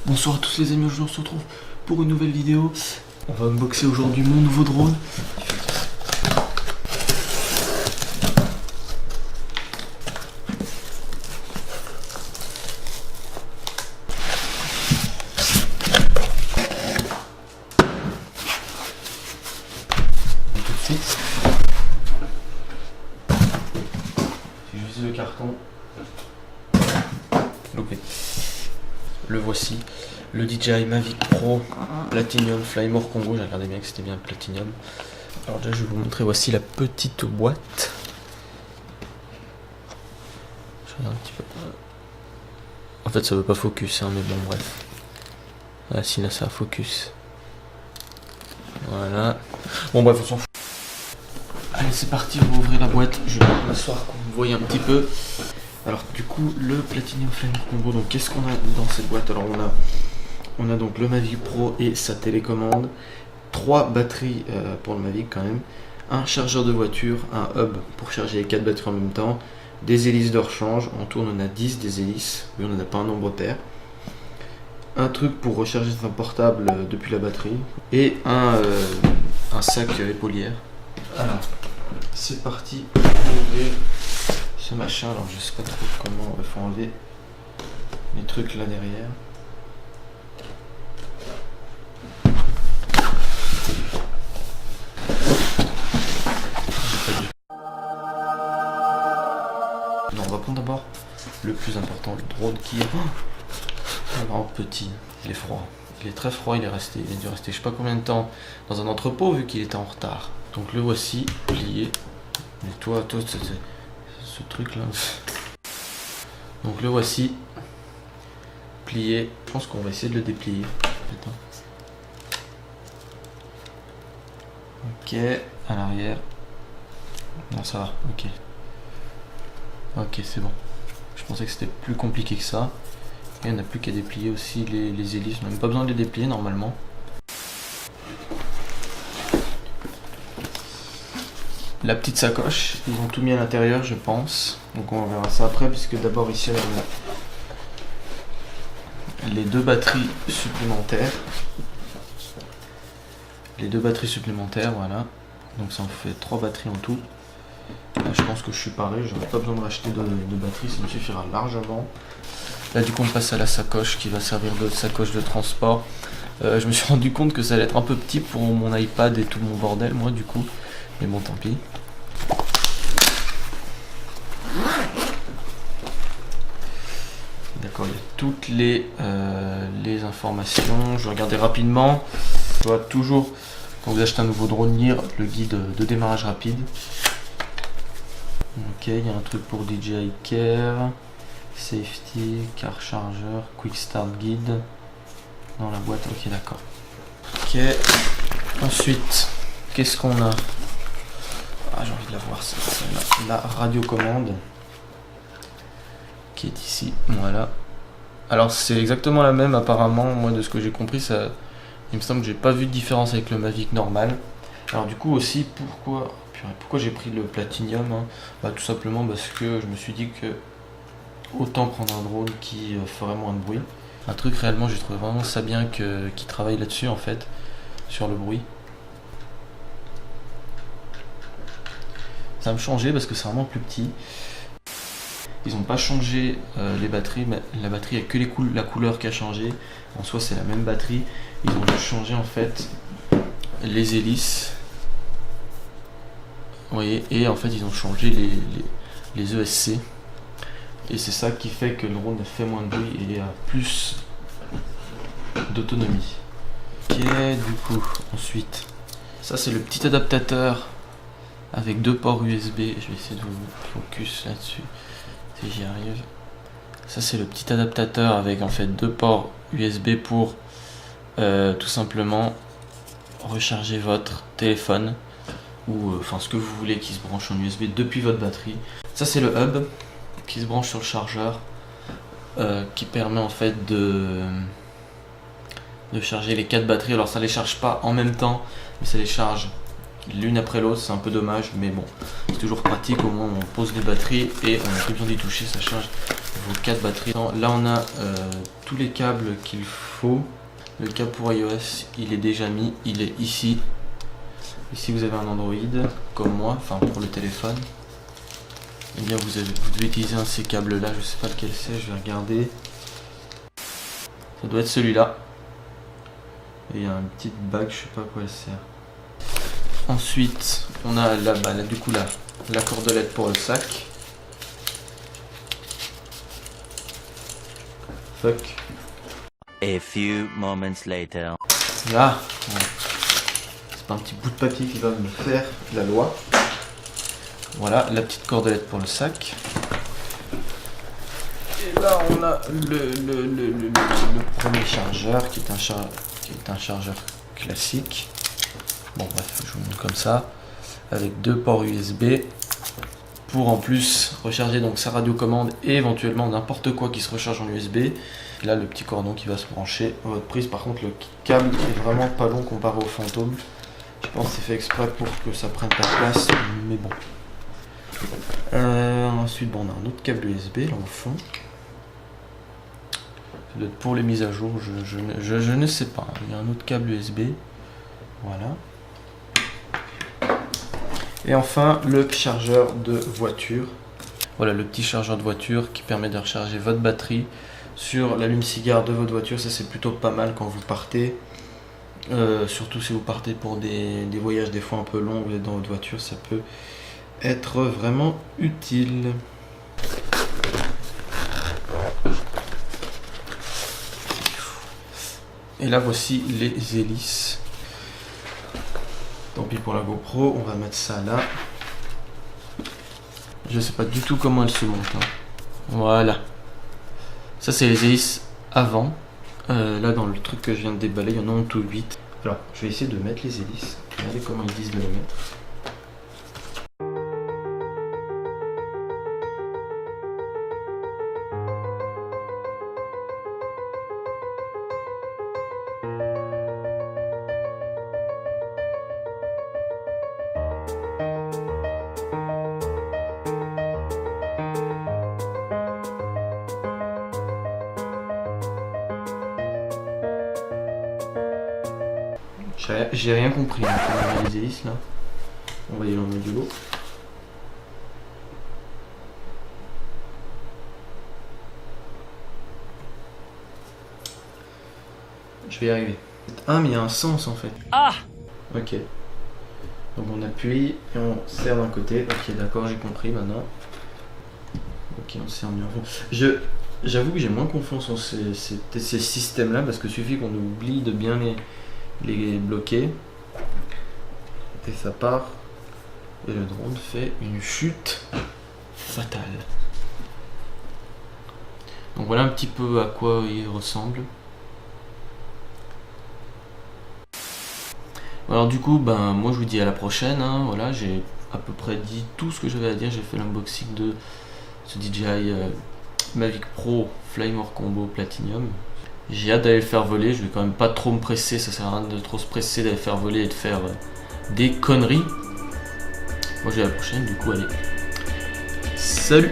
Bonsoir à tous les amis, aujourd'hui on se retrouve pour une nouvelle vidéo. On va unboxer aujourd'hui mon nouveau drone. Tout de suite. Si je vise le carton. Loupé. Le voici, le DJI Mavic Pro Platinum Flymore Congo. J'ai regardé bien que c'était bien Platinum. Alors déjà je vais vous montrer, voici la petite boîte. Je regarde un petit peu. En fait ça veut pas focus hein, mais bon bref. Ah si là ça a focus. Voilà. Bon bref on s'en fout. Allez c'est parti, on va ouvrir la boîte. Je vais m'asseoir pour que vous voyez un petit peu. Alors du coup le Platinum Flymore Combo, donc qu'est-ce qu'on a dans cette boîte? Alors on a donc le Mavic Pro et sa télécommande, 3 batteries pour le Mavic quand même, un chargeur de voiture, un hub pour charger les 4 batteries en même temps, des hélices de rechange, en tout on en a 10 des hélices, mais on n'en a pas un nombre pair, un truc pour recharger son portable depuis la batterie, et un sac épaulière. Alors c'est parti pour ouvrir ce machin. Alors je sais pas trop comment il faut enlever les trucs là derrière. Non, on va prendre d'abord le plus important, le drone qui est vraiment petit. Il est froid, il est très froid, il a dû rester je sais pas combien de temps dans un entrepôt vu qu'il était en retard. Donc le voici plié. Mais toi ce truc là. Donc le voici plié. Je pense qu'on va essayer de le déplier. Ok, à l'arrière. Non ça va, ok. Ok c'est bon. Je pensais que c'était plus compliqué que ça. Et on n'a plus qu'à déplier aussi les hélices. On n'a même pas besoin de les déplier normalement. La petite sacoche, ils ont tout mis à l'intérieur je pense. Donc on verra ça après puisque d'abord ici on a les 2 batteries supplémentaires. Les 2 batteries supplémentaires, voilà. Donc ça en fait 3 batteries en tout. Là, je pense que je suis pareil, j'aurais pas besoin de racheter de batteries, ça me suffira largement. Là du coup on passe à la sacoche qui va servir de sacoche de transport. Je me suis rendu compte que ça allait être un peu petit pour mon iPad et tout mon bordel moi du coup. Mais bon tant pis. D'accord, il y a toutes les informations. Je vais regarder rapidement. Je dois toujours, quand vous achetez un nouveau drone, lire le guide de démarrage rapide. Ok, il y a un truc pour DJI Care, Safety, Car Charger, Quick Start Guide. Dans la boîte, ok d'accord. Ok, ensuite, qu'est-ce qu'on a? Ah, j'ai envie de la voir, c'est la radiocommande qui est ici, voilà. Alors c'est exactement la même apparemment, moi de ce que j'ai compris, ça, il me semble que j'ai pas vu de différence avec le Mavic normal. Alors du coup aussi, pourquoi j'ai pris le Platinum hein? Bah, tout simplement parce que je me suis dit que autant prendre un drone qui ferait moins de bruit. Un truc réellement, j'ai trouvé vraiment ça bien qu'ils travaillent là-dessus en fait, sur le bruit. Ça va me changer parce que c'est vraiment plus petit. Ils n'ont pas changé les batteries, mais la batterie, il n'y a que la couleur qui a changé. En soi c'est la même batterie. Ils ont juste changé en fait les hélices. Vous voyez, et en fait ils ont changé les ESC. Et c'est ça qui fait que le drone fait moins de bruit et a plus d'autonomie. Ok, du coup, ensuite, ça c'est le petit adaptateur avec 2 ports USB. Je vais essayer de vous focus là-dessus si j'y arrive. Ça c'est le petit adaptateur avec en fait 2 ports USB pour tout simplement recharger votre téléphone ou enfin ce que vous voulez qui se branche en USB depuis votre batterie. Ça c'est le hub qui se branche sur le chargeur qui permet en fait de charger les 4 batteries. Alors ça les charge pas en même temps mais ça les charge l'une après l'autre, c'est un peu dommage mais bon c'est toujours pratique, au moins on pose les batteries et on n'a plus besoin d'y toucher, ça charge vos 4 batteries. Là on a tous les câbles qu'il faut. Le câble pour iOS, il est déjà mis, il est ici. Ici vous avez un Android, comme moi, enfin pour le téléphone. Et bien vous devez utiliser un de ces câbles là, je sais pas lequel c'est, je vais regarder. Ça doit être celui-là. Et il y a une petite bague, je sais pas à quoi elle sert. Ensuite, on a là, du coup la cordelette pour le sac. Fuck. A few moments later. Là, c'est pas un petit bout de papier qui va me faire la loi. Voilà, la petite cordelette pour le sac. Et là, on a le premier chargeur qui est un chargeur classique. Bon, bref, je vous montre comme ça. Avec 2 ports USB. Pour en plus recharger donc sa radiocommande et éventuellement n'importe quoi qui se recharge en USB. Et là, le petit cordon qui va se brancher à votre prise. Par contre, le câble est vraiment pas long comparé au fantôme. Je pense que c'est fait exprès pour que ça prenne pas de place, mais bon. Ensuite, bon, on a un autre câble USB là au fond. Ça doit être pour les mises à jour, je ne sais pas. Il y a un autre câble USB. Voilà. Et enfin, le chargeur de voiture. Voilà, le petit chargeur de voiture qui permet de recharger votre batterie sur l'allume-cigare de votre voiture. Ça, c'est plutôt pas mal quand vous partez. Surtout si vous partez pour des voyages des fois un peu longs, vous êtes dans votre voiture, ça peut être vraiment utile. Et là, voici les hélices. Tant pis pour la GoPro, on va mettre ça là. Je sais pas du tout comment elle se monte. Hein. Voilà. Ça, c'est les hélices avant. Là, dans le truc que je viens de déballer, il y en a en tout 8. Alors, je vais essayer de mettre les hélices. Regardez comment ils disent de les mettre. J'ai rien compris. On va mettre les hélices là. On va y aller en modulo. Je vais y arriver. Ah, mais il y a un sens en fait. Ah! Ok. Donc on appuie et on serre d'un côté. Ok, d'accord, j'ai compris maintenant. Ok, on serre mieux. J'avoue que j'ai moins confiance en ces systèmes là parce que suffit qu'on oublie de bien les bloquer. Et ça part. Et le drone fait une chute fatale. Donc voilà un petit peu à quoi il ressemble. Alors du coup, moi je vous dis à la prochaine. Hein. Voilà, j'ai à peu près dit tout ce que j'avais à dire. J'ai fait l'unboxing de ce DJI Mavic Pro Flymore Combo Platinum. J'ai hâte d'aller le faire voler. Je vais quand même pas trop me presser. Ça sert à rien de trop se presser d'aller faire voler et de faire des conneries. Moi je dis à la prochaine. Du coup, allez. Salut!